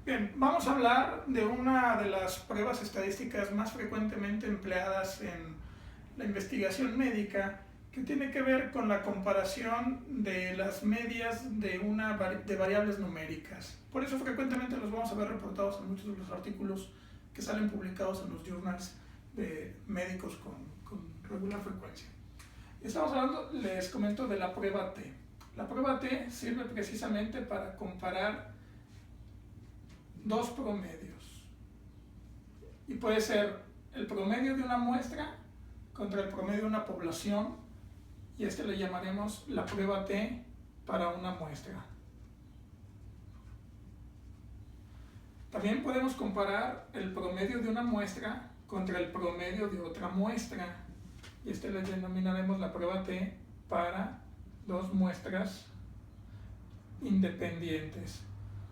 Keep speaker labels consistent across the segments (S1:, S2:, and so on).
S1: Bien, vamos a hablar de una de las pruebas estadísticas más frecuentemente empleadas en la investigación médica, que tiene que ver con la comparación de las medias de variables numéricas. Por eso frecuentemente los vamos a ver reportados en muchos de los artículos que salen publicados en los journals de médicos con regular frecuencia. Estamos hablando, les comento, de la prueba T. La prueba T sirve precisamente para comparar dos promedios. Y puede ser el promedio de una muestra contra el promedio de una población, y este le llamaremos la prueba T para una muestra. También podemos comparar el promedio de una muestra contra el promedio de otra muestra, y este le denominaremos la prueba T para dos muestras independientes.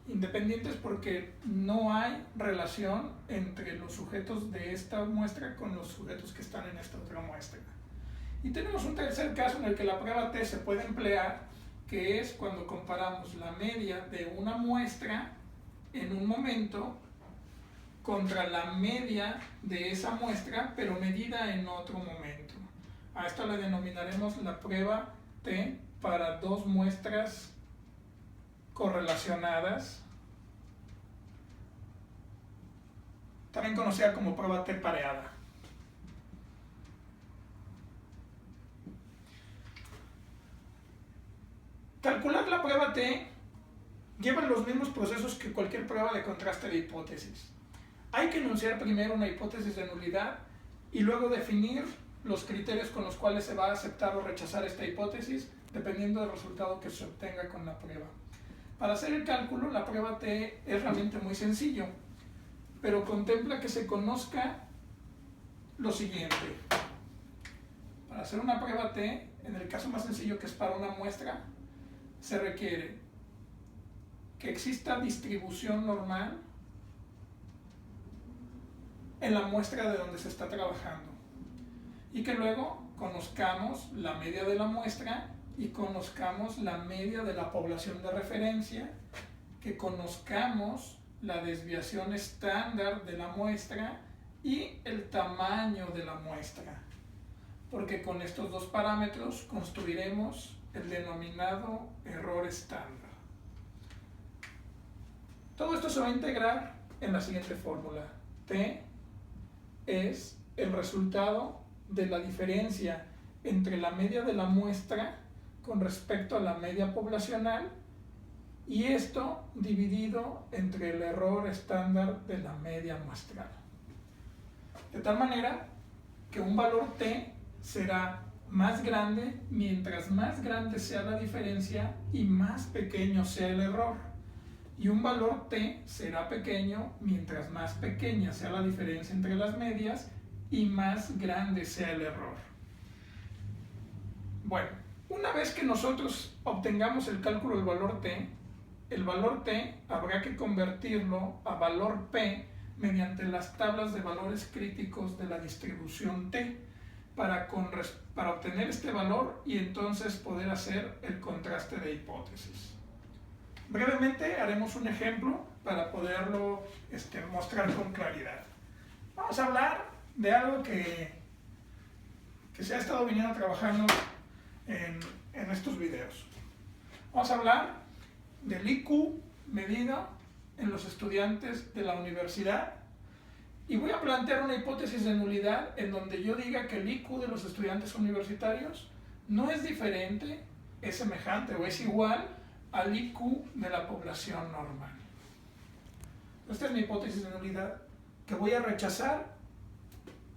S1: Independientes porque no hay relación entre los sujetos de esta muestra con los sujetos que están en esta otra muestra. Y tenemos un tercer caso en el que la prueba T se puede emplear, que es cuando comparamos la media de una muestra en un momento contra la media de esa muestra, pero medida en otro momento. A esto le denominaremos la prueba T para dos muestras correlacionadas, también conocida como prueba T pareada. Calcular la prueba T lleva los mismos procesos que cualquier prueba de contraste de hipótesis. Hay que enunciar primero una hipótesis de nulidad y luego definir los criterios con los cuales se va a aceptar o rechazar esta hipótesis, dependiendo del resultado que se obtenga con la prueba. Para hacer el cálculo, la prueba T es realmente muy sencillo, pero contempla que se conozca lo siguiente. Para hacer una prueba T, en el caso más sencillo, que es para una muestra, se requiere que exista distribución normal en la muestra de donde se está trabajando y que luego conozcamos la media de la muestra y conozcamos la media de la población de referencia, que conozcamos la desviación estándar de la muestra y el tamaño de la muestra, porque con estos dos parámetros construiremos el denominado error estándar. Todo esto se va a integrar en la siguiente fórmula. T es el resultado de la diferencia entre la media de la muestra con respecto a la media poblacional, y esto dividido entre el error estándar de la media muestral. De tal manera que un valor T será más grande mientras más grande sea la diferencia y más pequeño sea el error. Y un valor T será pequeño mientras más pequeña sea la diferencia entre las medias y más grande sea el error. Bueno, una vez que nosotros obtengamos el cálculo del valor T habrá que convertirlo a valor P mediante las tablas de valores críticos de la distribución T para obtener este valor y entonces poder hacer el contraste de hipótesis. Brevemente haremos un ejemplo para poderlo mostrar con claridad. Vamos a hablar de algo que se ha estado viniendo trabajando en estos videos. Vamos a hablar del IQ medido en los estudiantes de la universidad, y voy a plantear una hipótesis de nulidad en donde yo diga que el IQ de los estudiantes universitarios no es diferente, es semejante o es igual al IQ de la población normal. Esta es mi hipótesis de nulidad, que voy a rechazar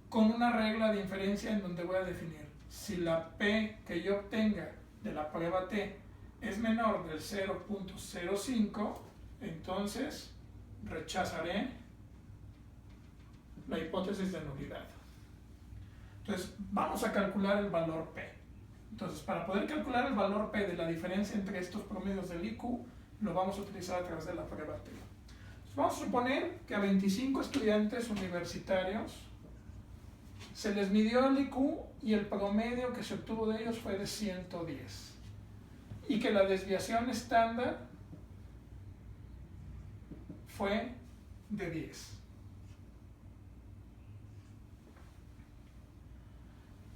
S1: con una regla de inferencia en donde voy a definir si la P que yo obtenga de la prueba T es menor del 0.05, entonces rechazaré la hipótesis de nulidad. Entonces vamos a calcular el valor P. Entonces, para poder calcular el valor P de la diferencia entre estos promedios del IQ, lo vamos a utilizar a través de la prueba T. Entonces, vamos a suponer que a 25 estudiantes universitarios se les midió el IQ y el promedio que se obtuvo de ellos fue de 110. Y que la desviación estándar fue de 10.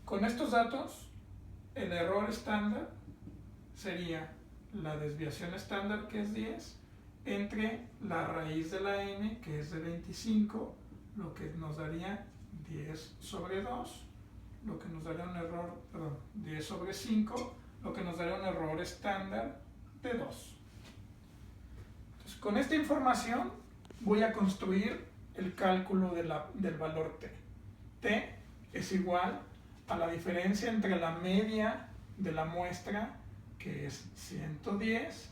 S1: Con estos datos, el error estándar sería la desviación estándar, que es 10, entre la raíz de la n, que es de 25, lo que nos daría 10 sobre 2, lo que nos daría un error, 10 sobre 5, lo que nos daría un error estándar de 2. Entonces, con esta información voy a construir el cálculo del valor t. T es igual a la diferencia entre la media de la muestra, que es 110,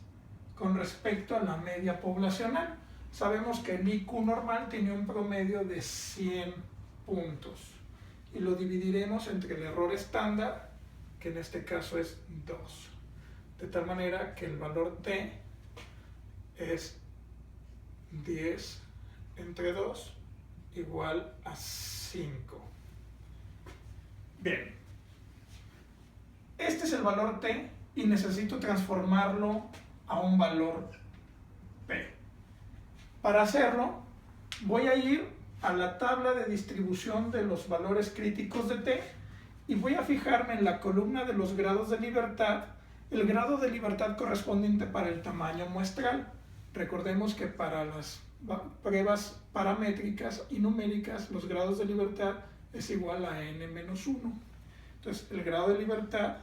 S1: con respecto a la media poblacional. Sabemos que el IQ normal tiene un promedio de 100 puntos y lo dividiremos entre el error estándar, que en este caso es 2, de tal manera que el valor t es 10 entre 2 igual a 5. Bien, este es el valor t y necesito transformarlo a un valor p. Para hacerlo, voy a ir a la tabla de distribución de los valores críticos de t y voy a fijarme en la columna de los grados de libertad, el grado de libertad correspondiente para el tamaño muestral. Recordemos que para las pruebas paramétricas y numéricas, los grados de libertad es igual a n-1. Entonces, el grado de libertad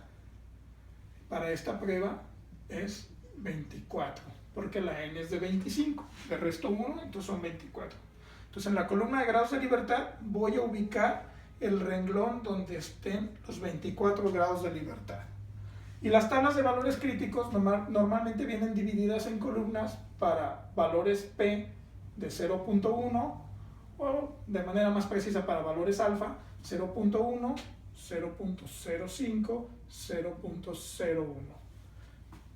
S1: para esta prueba es 24, porque la n es de 25, le resto 1, entonces son 24. Entonces, en la columna de grados de libertad voy a ubicar el renglón donde estén los 24 grados de libertad. Y las tablas de valores críticos normalmente vienen divididas en columnas para valores p de 0.1 o de manera más precisa para valores alfa 0.1, 0.05, 0.01.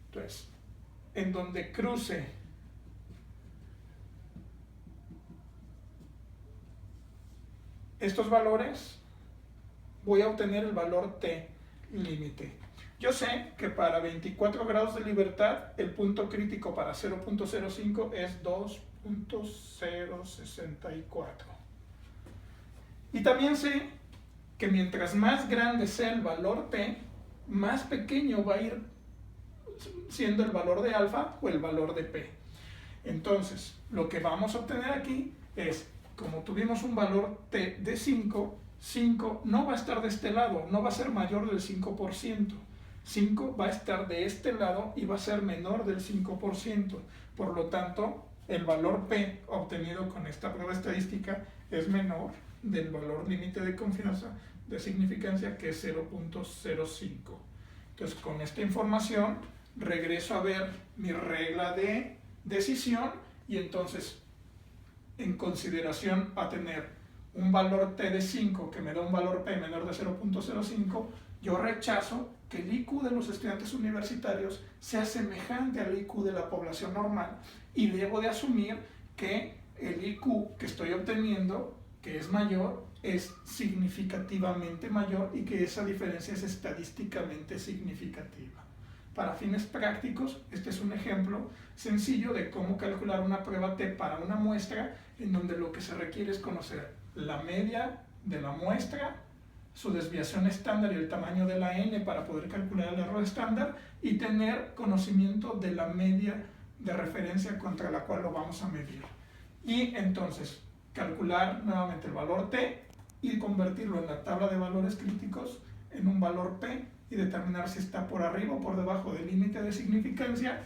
S1: Entonces, en donde cruce estos valores, voy a obtener el valor t límite. Yo sé que para 24 grados de libertad, el punto crítico para 0.05 es 2.064. Y también sé que mientras más grande sea el valor t, más pequeño va a ir siendo el valor de alfa o el valor de p. Entonces, lo que vamos a obtener aquí es, como tuvimos un valor t de 5, 5 no va a estar de este lado, no va a ser mayor del 5%. 5 va a estar de este lado y va a ser menor del 5%. Por lo tanto, el valor p obtenido con esta prueba estadística es menor del valor límite de confianza de significancia, que es 0.05. Entonces, con esta información regreso a ver mi regla de decisión y entonces, en consideración a tener un valor t de 5 que me da un valor p menor de 0.05, yo rechazo que el IQ de los estudiantes universitarios sea semejante al IQ de la población normal y debo de asumir que el IQ que estoy obteniendo, que es mayor, es significativamente mayor y que esa diferencia es estadísticamente significativa. Para fines prácticos, este es un ejemplo sencillo de cómo calcular una prueba t para una muestra, en donde lo que se requiere es conocer la media de la muestra, su desviación estándar y el tamaño de la n para poder calcular el error estándar y tener conocimiento de la media de referencia contra la cual lo vamos a medir. Y entonces, calcular nuevamente el valor t y convertirlo en la tabla de valores críticos en un valor p y determinar si está por arriba o por debajo del límite de significancia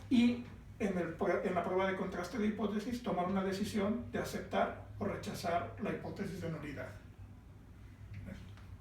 S1: y en la prueba de contraste de hipótesis tomar una decisión de aceptar o rechazar la hipótesis de nulidad.